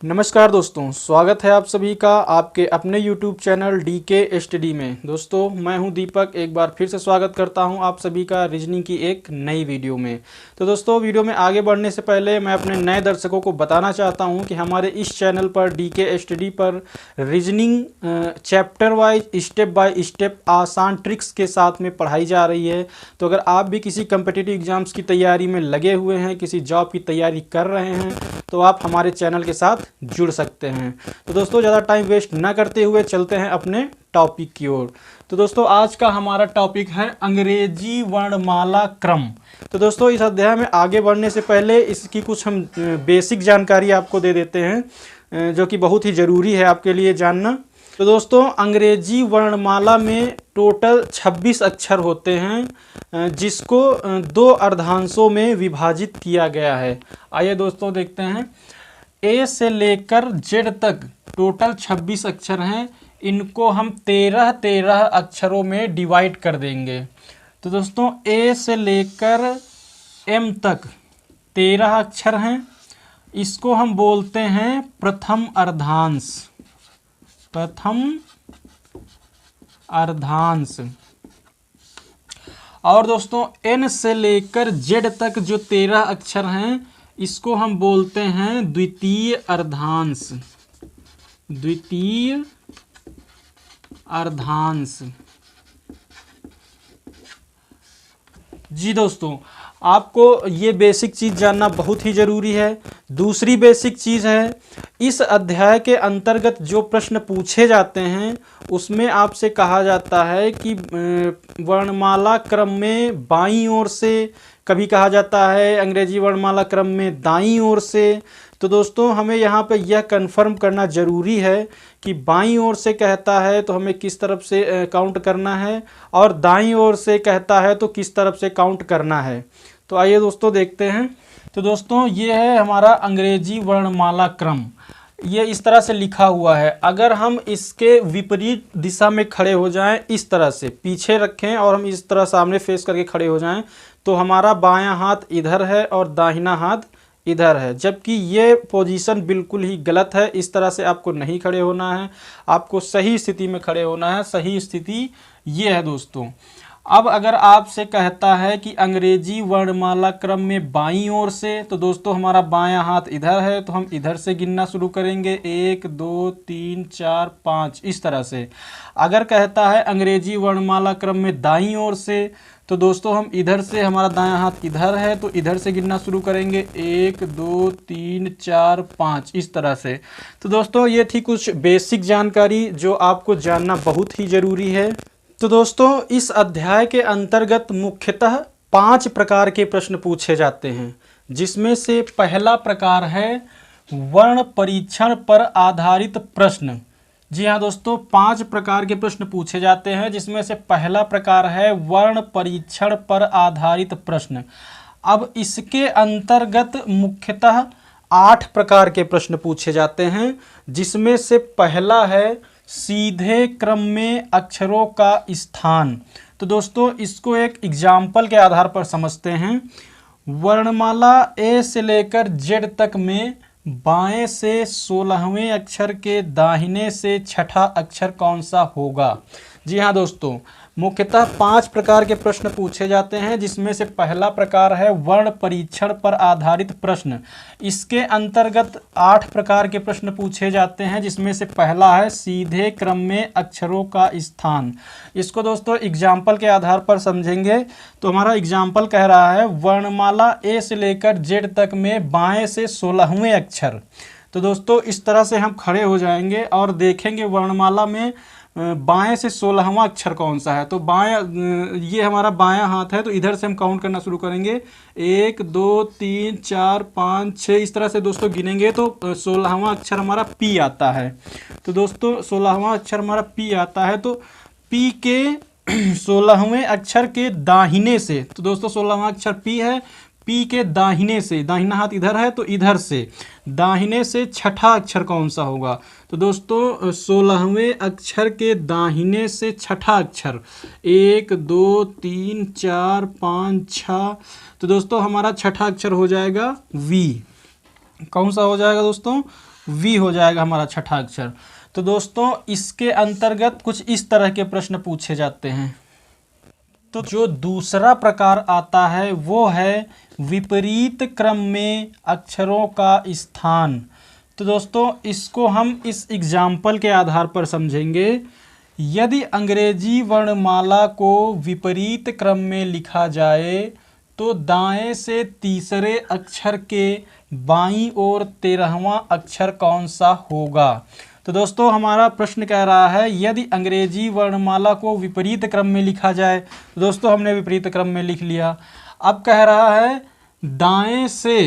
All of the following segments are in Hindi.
नमस्कार दोस्तों, स्वागत है आप सभी का आपके अपने YouTube चैनल DK स्टडी में। दोस्तों मैं हूं दीपक, एक बार फिर से स्वागत करता हूं आप सभी का रीजनिंग की एक नई वीडियो में। तो दोस्तों वीडियो में आगे बढ़ने से पहले मैं अपने नए दर्शकों को बताना चाहता हूं कि हमारे इस चैनल पर DK स्टडी पर reasoning chapter wise step by step आसान ट्रिक्स के साथ में पढ़ाई जा रही है। तो अगर आप भी किसी कम्पिटिटिव एग्जाम्स की तैयारी में लगे हुए हैं, किसी जॉब की तैयारी कर रहे हैं, तो आप हमारे चैनल के साथ जुड़ सकते हैं। तो दोस्तों ज़्यादा टाइम वेस्ट ना करते हुए चलते हैं अपने टॉपिक की ओर। तो दोस्तों आज का हमारा टॉपिक है अंग्रेजी वर्णमाला क्रम। तो दोस्तों इस अध्याय में आगे बढ़ने से पहले इसकी कुछ हम बेसिक जानकारी आपको दे देते हैं, जो कि बहुत ही ज़रूरी है आपके लिए जानना। तो दोस्तों अंग्रेजी वर्णमाला में टोटल 26 अक्षर होते हैं, जिसको दो अर्धांशों में विभाजित किया गया है। आइए दोस्तों देखते हैं। ए से लेकर जेड तक टोटल 26 अक्षर हैं। इनको हम 13 अक्षरों में डिवाइड कर देंगे। तो दोस्तों ए से लेकर एम तक 13 अक्षर हैं। इसको हम बोलते हैं प्रथम अर्धांश। प्रथम अर्धांश। और दोस्तों एन से लेकर जेड तक जो 13 अक्षर हैं, इसको हम बोलते हैं द्वितीय अर्धांश। द्वितीय अर्धांश। जी दोस्तों, आपको ये बेसिक चीज़ जानना बहुत ही ज़रूरी है। दूसरी बेसिक चीज़ है, इस अध्याय के अंतर्गत जो प्रश्न पूछे जाते हैं उसमें आपसे कहा जाता है कि वर्णमाला क्रम में बाईं ओर से, कभी कहा जाता है अंग्रेजी वर्णमाला क्रम में दाईं ओर से। तो दोस्तों हमें यहाँ पे यह कंफर्म करना ज़रूरी है कि बाईं ओर से कहता है तो हमें किस तरफ से काउंट करना है, और दाईं ओर से कहता है तो किस तरफ से काउंट करना है। तो आइए दोस्तों देखते हैं। तो दोस्तों ये है हमारा अंग्रेजी वर्णमाला क्रम। ये इस तरह से लिखा हुआ है। अगर हम इसके विपरीत दिशा में खड़े हो जाएं, इस तरह से पीछे रखें और हम इस तरह सामने फेस करके खड़े हो जाएं, तो हमारा बायां हाथ इधर है और दाहिना हाथ इधर है, जबकि ये पोजीशन बिल्कुल ही गलत है। इस तरह से आपको नहीं खड़े होना है, आपको सही स्थिति में खड़े होना है। सही स्थिति ये है दोस्तों। अब अगर आपसे कहता है कि अंग्रेजी वर्णमाला क्रम में बाईं ओर से, तो दोस्तों हमारा बायां हाथ इधर है, तो हम इधर से गिनना शुरू करेंगे। 1 2 3 4 5 इस तरह से। अगर कहता है अंग्रेजी वर्णमाला क्रम में दाईं ओर से, तो दोस्तों हम इधर से, हमारा दायां हाथ इधर है तो इधर से गिनना शुरू करेंगे। 1 2 3 4 5 इस तरह से। तो दोस्तों ये थी कुछ बेसिक जानकारी जो आपको जानना बहुत ही ज़रूरी है। तो दोस्तों इस अध्याय के अंतर्गत मुख्यतः 5 प्रकार के प्रश्न पूछे जाते हैं, जिसमें से पहला प्रकार है वर्ण परीक्षण पर आधारित प्रश्न। जी हाँ दोस्तों, 5 प्रकार के प्रश्न पूछे जाते हैं, जिसमें से पहला प्रकार है वर्ण परीक्षण पर आधारित प्रश्न। अब इसके अंतर्गत मुख्यतः 8 प्रकार के प्रश्न पूछे जाते हैं, जिसमें से पहला है सीधे क्रम में अक्षरों का स्थान। तो दोस्तों इसको एक एग्जाम्पल के आधार पर समझते हैं। वर्णमाला ए से लेकर जेड तक में बाएं से 16वें अक्षर के दाहिने से छठा अक्षर कौन सा होगा। जी हाँ दोस्तों, मुख्यतः 5 प्रकार के प्रश्न पूछे जाते हैं, जिसमें से पहला प्रकार है वर्ण परीक्षण पर आधारित प्रश्न। इसके अंतर्गत 8 प्रकार के प्रश्न पूछे जाते हैं, जिसमें से पहला है सीधे क्रम में अक्षरों का स्थान। इसको दोस्तों एग्जाम्पल के आधार पर समझेंगे। तो हमारा एग्जाम्पल कह रहा है वर्णमाला ए से लेकर जेड तक में बाएं से 16वें अक्षर। तो दोस्तों इस तरह से हम खड़े हो जाएंगे और देखेंगे वर्णमाला में बाएं से 16वां अक्षर कौन सा है। तो बायां, ये हमारा बायां हाथ है, तो इधर से हम काउंट करना शुरू करेंगे। 1 2 3 4 5 6 इस तरह से दोस्तों गिनेंगे तो 16वां अक्षर हमारा पी आता है। तो दोस्तों 16वां अक्षर हमारा पी आता है, तो पी के 16वें अक्षर के दाहिने से, तो दोस्तों 16वां अक्षर पी है, पी के दाहिने से, दाहिना हाथ इधर है तो इधर से दाहिने से छठा अक्षर कौन सा होगा। तो दोस्तों 16वें अक्षर के दाहिने से छठा अक्षर 1 2 3 4 5 6, तो दोस्तों हमारा छठा अक्षर हो जाएगा वी। कौन सा हो जाएगा दोस्तों, वी हो जाएगा हमारा छठा अक्षर। तो दोस्तों इसके अंतर्गत कुछ इस तरह के प्रश्न पूछे जाते हैं। तो जो दूसरा प्रकार आता है वो है विपरीत क्रम में अक्षरों का स्थान। तो दोस्तों इसको हम इस एग्जाम्पल के आधार पर समझेंगे। यदि अंग्रेजी वर्णमाला को विपरीत क्रम में लिखा जाए तो दाएं से तीसरे अक्षर के बाईं ओर 13वां अक्षर कौन सा होगा। तो दोस्तों हमारा प्रश्न कह रहा है यदि अंग्रेजी वर्णमाला को विपरीत क्रम में लिखा जाए, तो दोस्तों हमने विपरीत क्रम में लिख लिया। अब कह रहा है दाएं से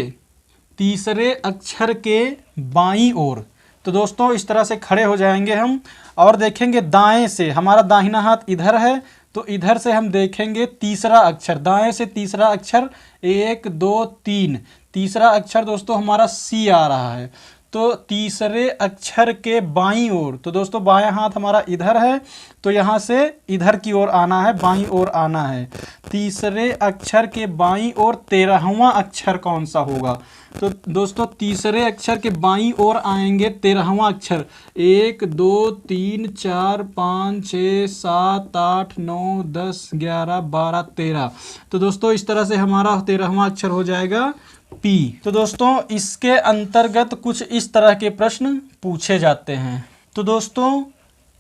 तीसरे अक्षर के बाईं ओर। तो दोस्तों इस तरह से खड़े हो जाएंगे हम और देखेंगे दाएं से, हमारा दाहिना हाथ इधर है तो इधर से हम देखेंगे तीसरा अक्षर, दाएं से तीसरा अक्षर 1 2 3, तीसरा अक्षर दोस्तों हमारा सी आ रहा है। तो तीसरे अक्षर के बाईं ओर, तो दोस्तों बायां हाथ हमारा इधर है तो यहाँ से इधर की ओर आना है, बाईं ओर आना है। तीसरे अक्षर के बाईं ओर 13वां अक्षर कौन सा होगा। तो दोस्तों तीसरे अक्षर के बाईं ओर आएंगे 13वां अक्षर, 1 2 3 4 5 6 7 8 9 10 11 12 13। तो दोस्तों इस तरह से हमारा 13वां अक्षर हो जाएगा पी। तो दोस्तों इसके अंतर्गत कुछ इस तरह के प्रश्न पूछे जाते हैं। तो दोस्तों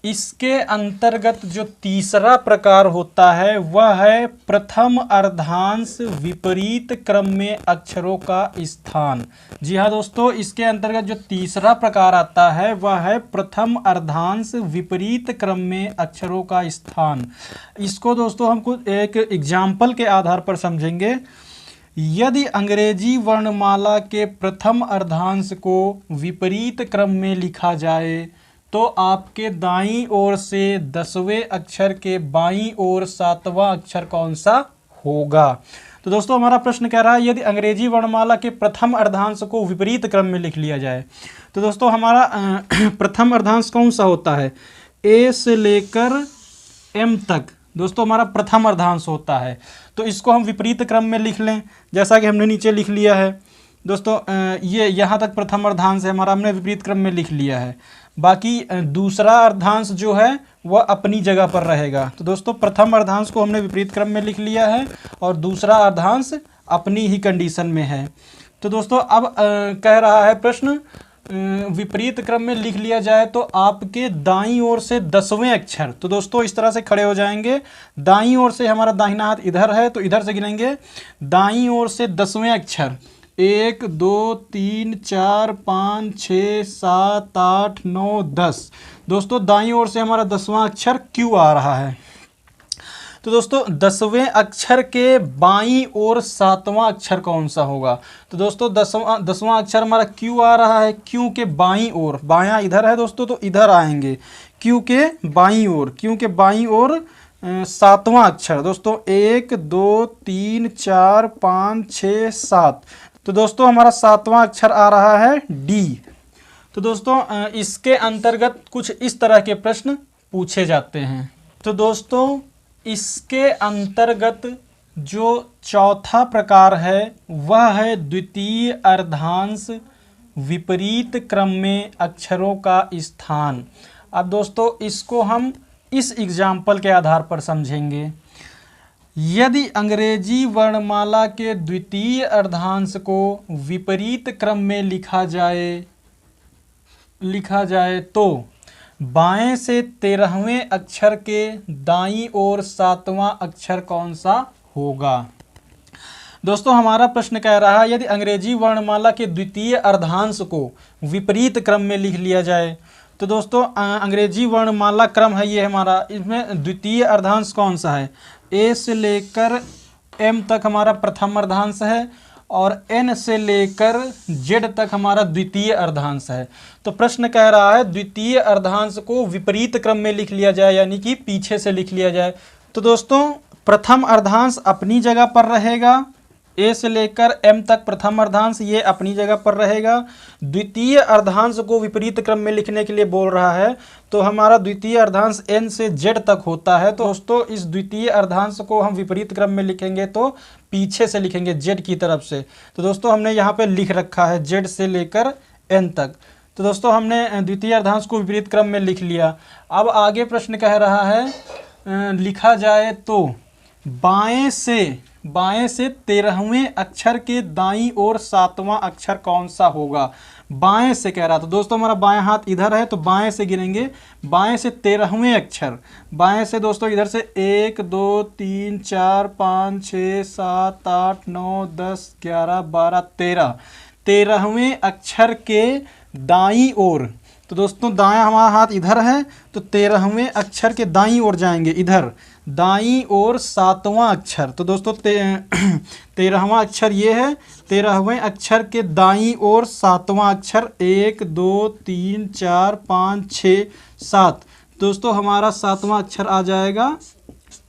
इसके अंतर्गत जो तीसरा प्रकार होता है वह है प्रथम अर्धांश विपरीत क्रम में अक्षरों का स्थान। जी हाँ दोस्तों, इसके अंतर्गत जो तीसरा प्रकार आता है वह है प्रथम अर्धांश विपरीत क्रम में अक्षरों का स्थान। इसको दोस्तों हम कुछ एक एग्जाम्पल के आधार पर समझेंगे। यदि अंग्रेजी वर्णमाला के प्रथम अर्धांश को विपरीत क्रम में लिखा जाए तो आपके दाईं ओर से 10वें अक्षर के बाईं ओर 7वां अक्षर कौन सा होगा। तो दोस्तों हमारा प्रश्न कह रहा है यदि अंग्रेजी वर्णमाला के प्रथम अर्धांश को विपरीत क्रम में लिख लिया जाए। तो दोस्तों हमारा प्रथम अर्धांश कौन सा होता है, ए से लेकर एम तक दोस्तों हमारा प्रथम अर्धांश होता है। तो इसको हम विपरीत क्रम में लिख लें, जैसा कि हमने नीचे लिख लिया है। दोस्तों ये यहाँ तक प्रथम अर्धांश है हमारा, हमने विपरीत क्रम में लिख लिया है। बाकी दूसरा अर्धांश जो है वह अपनी जगह पर रहेगा। तो दोस्तों प्रथम अर्धांश को हमने विपरीत क्रम में लिख लिया है और दूसरा अर्धांश अपनी ही कंडीशन में है। तो दोस्तों अब कह रहा है प्रश्न विपरीत क्रम में लिख लिया जाए तो आपके दाईं ओर से 10वें अक्षर। तो दोस्तों इस तरह से खड़े हो जाएंगे, दाईं ओर से हमारा दाहिना हाथ इधर है तो इधर से गिनेंगे, दाईं ओर से 10वें अक्षर 1 2 3 4 5 6 7 8 9 10। दोस्तों दाईं ओर से हमारा 10वां अक्षर क्यू आ रहा है। तो दोस्तों 10वें अक्षर के बाईं ओर 7वां अक्षर कौन सा होगा। तो दोस्तों 10वां अक्षर हमारा क्यू आ रहा है, क्यू के बाईं ओर, बायां इधर है दोस्तों तो इधर आएंगे, क्यू के बाईं ओर, क्यू के बाईं ओर 7वां अक्षर दोस्तों 1 2 3 4 5 6 7। तो दोस्तों हमारा 7वां अक्षर आ रहा है डी। तो दोस्तों इसके अंतर्गत कुछ इस तरह के प्रश्न पूछे जाते हैं। तो दोस्तों इसके अंतर्गत जो चौथा प्रकार है वह है द्वितीय अर्धांश विपरीत क्रम में अक्षरों का स्थान। अब दोस्तों इसको हम इस एग्जाम्पल के आधार पर समझेंगे। यदि अंग्रेजी वर्णमाला के द्वितीय अर्धांश को विपरीत क्रम में लिखा जाए तो बाएं से 13वें अक्षर के दाईं ओर 7वां अक्षर कौन सा होगा। दोस्तों हमारा प्रश्न कह रहा है यदि अंग्रेजी वर्णमाला के द्वितीय अर्धांश को विपरीत क्रम में लिख लिया जाए। तो दोस्तों अंग्रेजी वर्णमाला क्रम है ये हमारा, इसमें द्वितीय अर्धांश कौन सा है, ए से लेकर एम तक हमारा प्रथम अर्धांश है और एन से लेकर जेड तक हमारा द्वितीय अर्धांश है। तो प्रश्न कह रहा है द्वितीय अर्धांश को विपरीत क्रम में लिख लिया जाए, यानी कि पीछे से लिख लिया जाए। तो दोस्तों प्रथम अर्धांश अपनी जगह पर रहेगा ए से लेकर एम तक प्रथम अर्धांश ये अपनी जगह पर रहेगा। द्वितीय अर्धांश को विपरीत क्रम में लिखने के लिए बोल रहा है, तो हमारा द्वितीय अर्धांश एन से जेड तक होता है। तो दोस्तों इस द्वितीय अर्धांश को हम विपरीत क्रम में लिखेंगे तो पीछे से लिखेंगे, जेड की तरफ से। तो दोस्तों हमने यहाँ पे लिख रखा है जेड से लेकर एन तक। तो दोस्तों हमने द्वितीय अर्धांश को विपरीत क्रम में लिख लिया। अब आगे प्रश्न कह रहा है लिखा जाए तो बाएं से 13वें अक्षर के दाईं ओर 7वां अक्षर कौन सा होगा। बाएं से कह रहा, तो दोस्तों हमारा बाएं हाथ इधर है तो बाएं से गिनेंगे। बाएं से 13वें अक्षर, बाएं से दोस्तों इधर से 1 2 3 4 5 6 7 8 9 10 11 12 13, 13वें अक्षर के दाईं ओर। तो दोस्तों दायां हमारा हाथ इधर है तो 13वें अक्षर के दाईं ओर जाएंगे, इधर दाईं ओर 7वां अक्षर। तो दोस्तों 13वां अक्षर ये है, 13वें अक्षर के दाईं ओर 7वां अक्षर 1 2 3 4 5 6 7। दोस्तों हमारा 7वां अक्षर आ जाएगा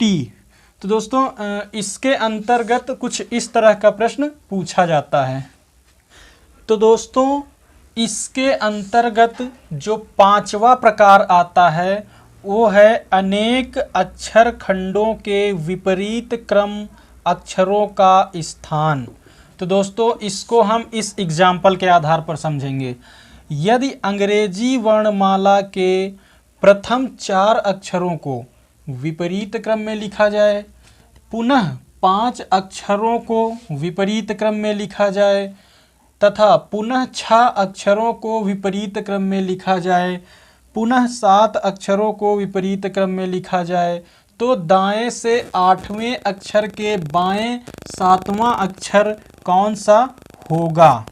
टी। तो दोस्तों इसके अंतर्गत कुछ इस तरह का प्रश्न पूछा जाता है। तो दोस्तों इसके अंतर्गत जो 5वां प्रकार आता है वो है अनेक अक्षर खंडों के विपरीत क्रम अक्षरों का स्थान। तो दोस्तों इसको हम इस एग्जाम्पल के आधार पर समझेंगे। यदि अंग्रेजी वर्णमाला के प्रथम 4 अक्षरों को विपरीत क्रम में लिखा जाए, पुनः 5 अक्षरों को विपरीत क्रम में लिखा जाए तथा पुनः 6 अक्षरों को विपरीत क्रम में लिखा जाए, पुनः 7 अक्षरों को विपरीत क्रम में लिखा जाए, तो दाएं से 8वें अक्षर के बाएं 7वां अक्षर कौन सा होगा।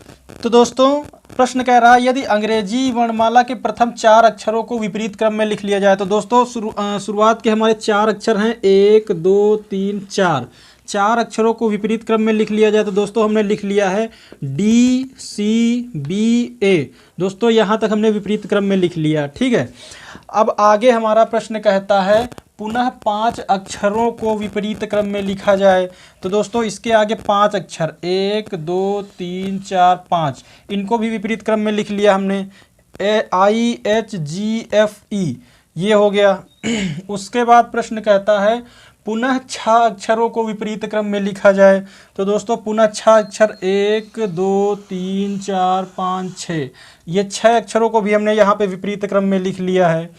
तो दोस्तों प्रश्न कह रहा है यदि अंग्रेजी वर्णमाला के प्रथम 4 अक्षरों को विपरीत क्रम में लिख लिया जाए। तो दोस्तों शुरुआत के हमारे 4 अक्षर हैं 1 2 3 4, 4 अक्षरों को विपरीत क्रम में लिख लिया जाए। तो दोस्तों हमने लिख लिया है डी सी बी ए। दोस्तों यहाँ तक हमने विपरीत क्रम में लिख लिया, ठीक है। अब आगे हमारा प्रश्न कहता है पुनः 5 अक्षरों को विपरीत क्रम में लिखा जाए। तो दोस्तों इसके आगे 5 अक्षर 1 2 3 4 5, इनको भी विपरीत क्रम में लिख लिया हमने, IHGFE ये हो गया। उसके बाद प्रश्न कहता है पुनः 6 अक्षरों को विपरीत क्रम में लिखा जाए। तो दोस्तों पुनः 6 अक्षर 1 2 3 4 5 6, ये 6 अक्षरों को भी हमने यहाँ पे विपरीत क्रम में लिख लिया है।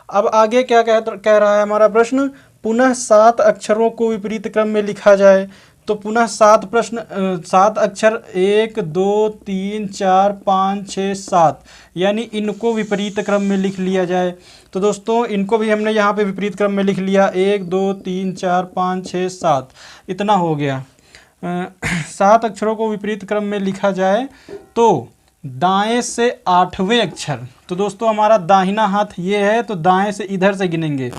अब आगे क्या कह रहा है हमारा प्रश्न, पुनः 7 अक्षरों को विपरीत क्रम में लिखा जाए। तो पुनः 7 अक्षर 1 2 3 4 5 6 7, यानी इनको विपरीत क्रम में लिख लिया जाए। तो दोस्तों इनको भी हमने यहाँ पे विपरीत क्रम में लिख लिया 1 2 3 4 5 6 7, इतना हो गया। 7 अक्षरों को विपरीत क्रम में लिखा जाए तो दाएं से 8वें अक्षर। तो दोस्तों हमारा दाहिना हाथ ये है तो दाएं से इधर से गिनेंगे,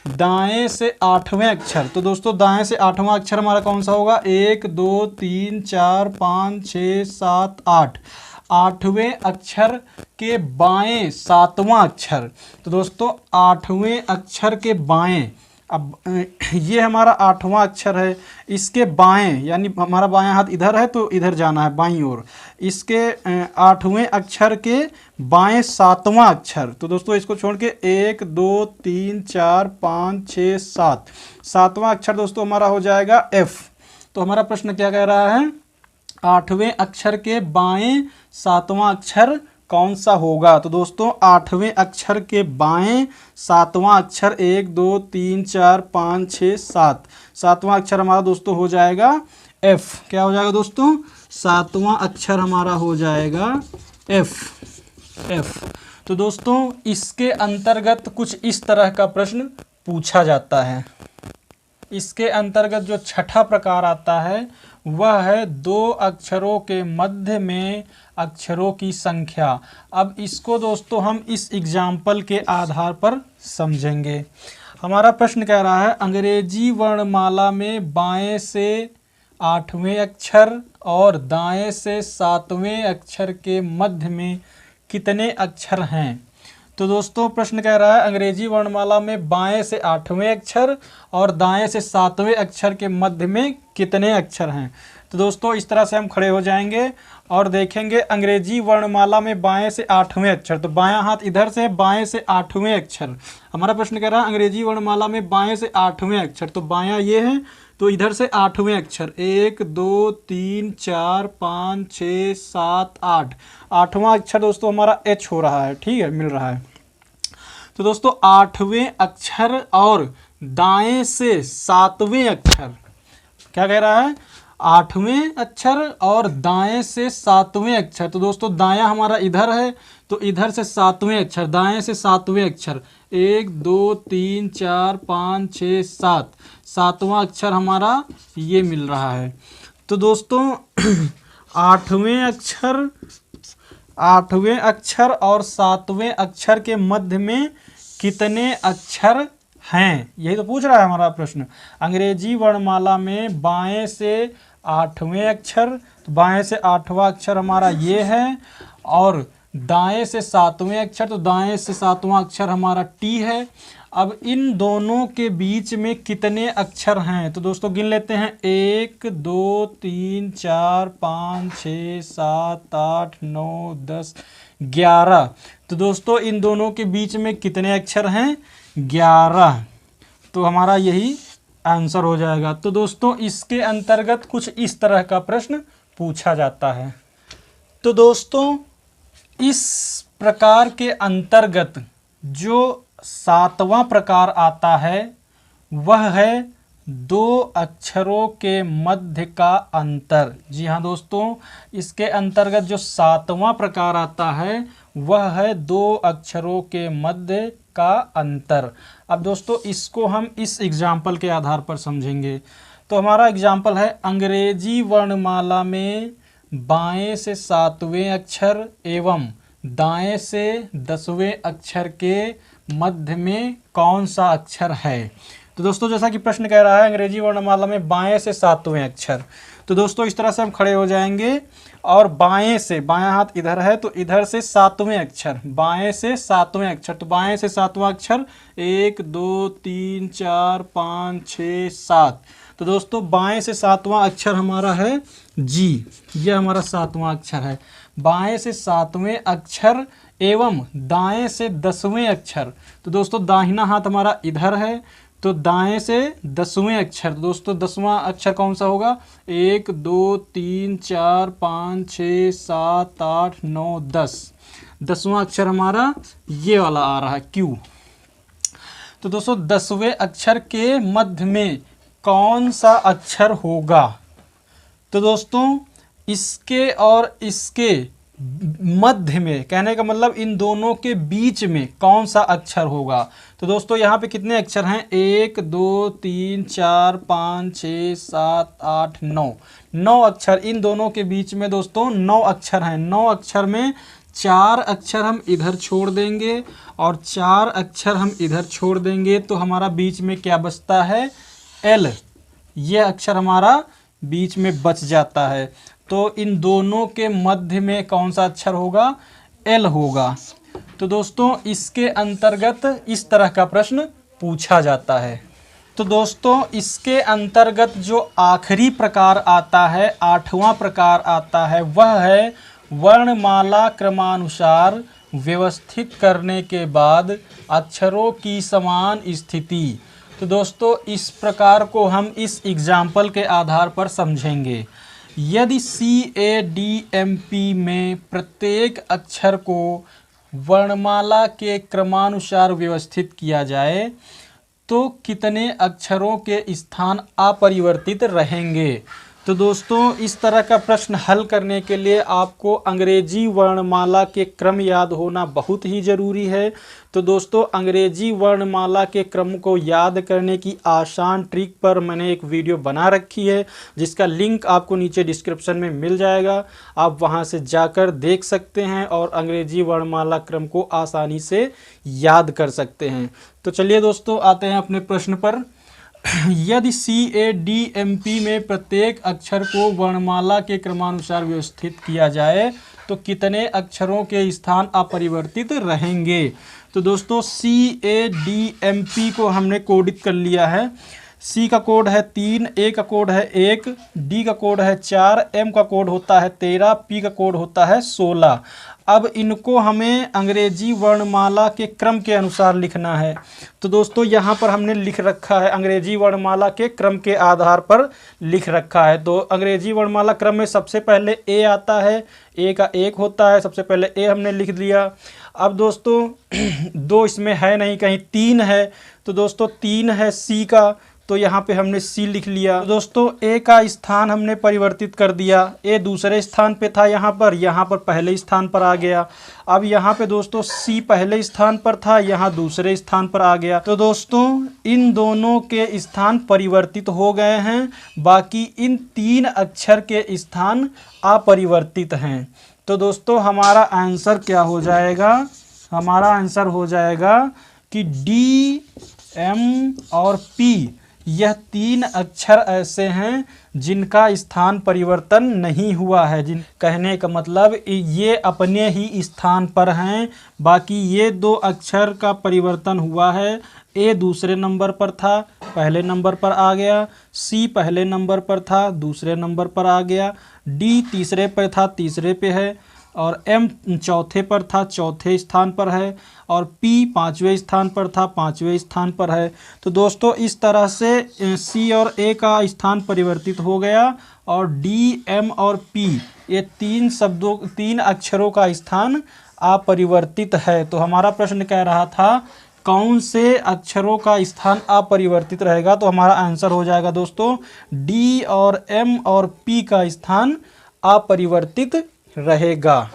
दाएं से 8वें अक्षर। तो दोस्तों दाएं से 8वां अक्षर हमारा कौन सा होगा, 1 2 3 4 5 6 7 8, 8वें अक्षर के बाएं 7वां अक्षर। तो दोस्तों 8वें अक्षर के बाएं, अब ये हमारा 8वां अक्षर है, इसके बाएं यानी हमारा बायां हाथ इधर है तो इधर जाना है बाईं ओर, इसके 8वें अक्षर के बाएं 7वां अक्षर। तो दोस्तों इसको छोड़ के 1 2 3 4 5 6 7, 7वां अक्षर दोस्तों हमारा हो जाएगा F। तो हमारा प्रश्न क्या कह रहा है, 8वें अक्षर के बाएं 7वां अक्षर कौन सा होगा। तो दोस्तों 8वें अक्षर के बाएं 7वां अक्षर 1 2 3 4 5 6 7, 7वां अक्षर हमारा दोस्तों हो जाएगा F। क्या हो जाएगा दोस्तों, 7वां अक्षर हमारा हो जाएगा F। तो दोस्तों इसके अंतर्गत कुछ इस तरह का प्रश्न पूछा जाता है। इसके अंतर्गत जो 6ठा प्रकार आता है वह है 2 अक्षरों के मध्य में अक्षरों की संख्या। अब इसको दोस्तों हम इस एग्जाम्पल के आधार पर समझेंगे। हमारा प्रश्न कह रहा है अंग्रेजी वर्णमाला में बाएं से 8वें अक्षर और दाएं से 7वें अक्षर के मध्य में कितने अक्षर हैं। तो दोस्तों प्रश्न कह रहा है अंग्रेजी वर्णमाला में बाएं से 8वें अक्षर और दाएं से 7वें अक्षर के मध्य में कितने अक्षर हैं। तो दोस्तों इस तरह से हम खड़े हो जाएंगे और देखेंगे अंग्रेजी वर्णमाला में बाएं से 8वें अक्षर। तो बायां हाथ इधर से, बाएं से 8वें अक्षर। हमारा प्रश्न कह रहा है अंग्रेजी वर्णमाला में बाएं से 8वें अक्षर। तो बायां ये है, तो इधर से 8वें अक्षर 1 2 3 4 5 6 7 8। 8वां अक्षर दोस्तों हमारा H हो रहा है, ठीक है, मिल रहा है। तो दोस्तों 8वें अक्षर और दाएं से 7वें अक्षर, क्या कह रहा है, 8वें अक्षर और दाएं से 7वें अक्षर। तो दोस्तों दायां हमारा इधर है, तो इधर से 7वें अक्षर, दाएं से 7वें अक्षर 1 2 3 4 5 6 7, 7वां अक्षर हमारा ये मिल रहा है। तो दोस्तों 8वें अक्षर और 7वें अक्षर के मध्य में कितने अक्षर हैं, यही तो पूछ रहा है हमारा प्रश्न। अंग्रेजी वर्णमाला में बाएं से 8वें अक्षर, तो बाएं से 8वां अक्षर हमारा ये है, और दाएं से 7वें अक्षर, तो दाएं से 7वां अक्षर हमारा टी है। अब इन दोनों के बीच में कितने अक्षर हैं, तो दोस्तों गिन लेते हैं 1 2 3 4 5 6 7 8 9 10 11। तो दोस्तों इन दोनों के बीच में कितने अक्षर हैं, 11। तो हमारा यही आंसर हो जाएगा। तो दोस्तों इसके अंतर्गत कुछ इस तरह का प्रश्न पूछा जाता है। तो दोस्तों इस प्रकार के अंतर्गत जो 7वां प्रकार आता है वह है 2 अक्षरों के मध्य का अंतर। जी हाँ दोस्तों, इसके अंतर्गत जो 7वां प्रकार आता है वह है 2 अक्षरों के मध्य का अंतर। अब दोस्तों इसको हम इस एग्जाम्पल के आधार पर समझेंगे। तो हमारा एग्जाम्पल है अंग्रेजी वर्णमाला में बाएं से 7वें अक्षर एवं दाएं से 10वें अक्षर के मध्य में कौन सा अक्षर है। तो दोस्तों जैसा कि प्रश्न कह रहा है अंग्रेजी वर्णमाला में बाएं से 7वें अक्षर, तो दोस्तों इस तरह से हम खड़े हो जाएंगे और बाएं से, बायां हाथ इधर है, तो इधर से 7वें अक्षर, बाएं से 7वें अक्षर, तो बाएं से 7वां अक्षर 1 2 3 4 5 6 7। तो दोस्तों बाएं से 7वां अक्षर हमारा है जी, यह हमारा 7वां अक्षर है। बाएं से 7वें अक्षर एवं दाएं से 10वें अक्षर, तो दोस्तों दाहिना हाथ हमारा इधर है, तो दाएं से 10वें अक्षर, दोस्तों 10वां अक्षर कौन सा होगा, 1 2 3 4 5 6 7 8 9 10। 10वां अक्षर हमारा ये वाला आ रहा है क्यू। तो दोस्तों 10वें अक्षर के मध्य में कौन सा अक्षर होगा। तो दोस्तों इसके और इसके मध्य में, कहने का मतलब इन दोनों के बीच में कौन सा अक्षर होगा। तो दोस्तों यहाँ पे कितने अक्षर हैं, 1 2 3 4 5 6 7 8 9, 9 अक्षर इन दोनों के बीच में दोस्तों 9 अक्षर हैं। 9 अक्षर में 4 अक्षर हम इधर छोड़ देंगे और 4 अक्षर हम इधर छोड़ देंगे, तो हमारा बीच में क्या बचता है, एल। ये अक्षर हमारा बीच में बच जाता है। तो इन दोनों के मध्य में कौन सा अक्षर होगा, एल होगा। तो दोस्तों इसके अंतर्गत इस तरह का प्रश्न पूछा जाता है। तो दोस्तों इसके अंतर्गत जो आखिरी प्रकार आता है, 8वां प्रकार आता है, वह है वर्णमाला क्रमानुसार व्यवस्थित करने के बाद अक्षरों की समान स्थिति। तो दोस्तों इस प्रकार को हम इस एग्जाम्पल के आधार पर समझेंगे। यदि CADMP में प्रत्येक अक्षर को वर्णमाला के क्रमानुसार व्यवस्थित किया जाए तो कितने अक्षरों के स्थान अपरिवर्तित रहेंगे। तो दोस्तों इस तरह का प्रश्न हल करने के लिए आपको अंग्रेजी वर्णमाला के क्रम याद होना बहुत ही ज़रूरी है। तो दोस्तों अंग्रेजी वर्णमाला के क्रम को याद करने की आसान ट्रिक पर मैंने एक वीडियो बना रखी है, जिसका लिंक आपको नीचे डिस्क्रिप्शन में मिल जाएगा। आप वहां से जाकर देख सकते हैं और अंग्रेजी वर्णमाला क्रम को आसानी से याद कर सकते हैं। तो चलिए दोस्तों आते हैं अपने प्रश्न पर। यदि CADMP में प्रत्येक अक्षर को वर्णमाला के क्रमानुसार व्यवस्थित किया जाए तो कितने अक्षरों के स्थान अपरिवर्तित रहेंगे। तो दोस्तों CADMP को हमने कोडित कर लिया है। सी का कोड है 3, ए का कोड है 1, डी का कोड है 4, एम का कोड होता है 13, पी का कोड होता है 16। अब इनको हमें अंग्रेजी वर्णमाला के क्रम के अनुसार लिखना है। तो दोस्तों यहाँ पर हमने लिख रखा है, अंग्रेजी वर्णमाला के क्रम के आधार पर लिख रखा है। तो अंग्रेजी वर्णमाला क्रम में सबसे पहले ए आता है, ए का 1 होता है, सबसे पहले ए हमने लिख दिया। अब दोस्तों 2 इसमें है नहीं, कहीं 3 है, तो दोस्तों 3 है सी का, तो यहाँ पे हमने सी लिख लिया। तो दोस्तों ए का स्थान हमने परिवर्तित कर दिया, ए दूसरे स्थान पे था, यहाँ पर पहले स्थान पर आ गया। अब यहाँ पे दोस्तों सी पहले स्थान पर था, यहाँ दूसरे स्थान पर आ गया। तो दोस्तों इन दोनों के स्थान परिवर्तित हो गए हैं, बाकी इन 3 अक्षर के स्थान अपरिवर्तित हैं। तो दोस्तों हमारा आंसर क्या हो जाएगा? हमारा आंसर हो जाएगा कि डी, एम और पी, यह 3 अक्षर ऐसे हैं जिनका स्थान परिवर्तन नहीं हुआ है। कहने का मतलब ये अपने ही स्थान पर हैं, बाकी ये 2 अक्षर का परिवर्तन हुआ है। ए दूसरे नंबर पर था, पहले नंबर पर आ गया, सी पहले नंबर पर था, दूसरे नंबर पर आ गया, डी तीसरे पर था, तीसरे पे है, और एम चौथे पर था, चौथे स्थान पर है, और पी 5वें स्थान पर था, 5वें स्थान पर है। तो दोस्तों इस तरह से सी और ए का स्थान परिवर्तित हो गया, और डी, एम और पी ये 3 अक्षरों का स्थान अपरिवर्तित है। तो हमारा प्रश्न कह रहा था कौन से अक्षरों का स्थान अपरिवर्तित रहेगा, तो हमारा आंसर हो जाएगा दोस्तों डी और एम और पी का स्थान अपरिवर्तित रहेगा।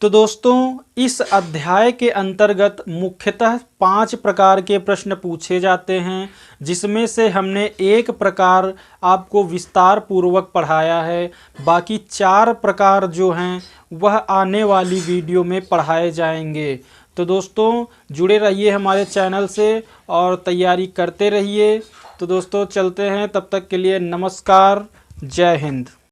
तो दोस्तों इस अध्याय के अंतर्गत मुख्यतः 5 प्रकार के प्रश्न पूछे जाते हैं, जिसमें से हमने 1 प्रकार आपको विस्तार पूर्वक पढ़ाया है। बाकी 4 प्रकार जो हैं वह आने वाली वीडियो में पढ़ाए जाएंगे। तो दोस्तों जुड़े रहिए हमारे चैनल से और तैयारी करते रहिए। तो दोस्तों चलते हैं, तब तक के लिए नमस्कार, जय हिंद।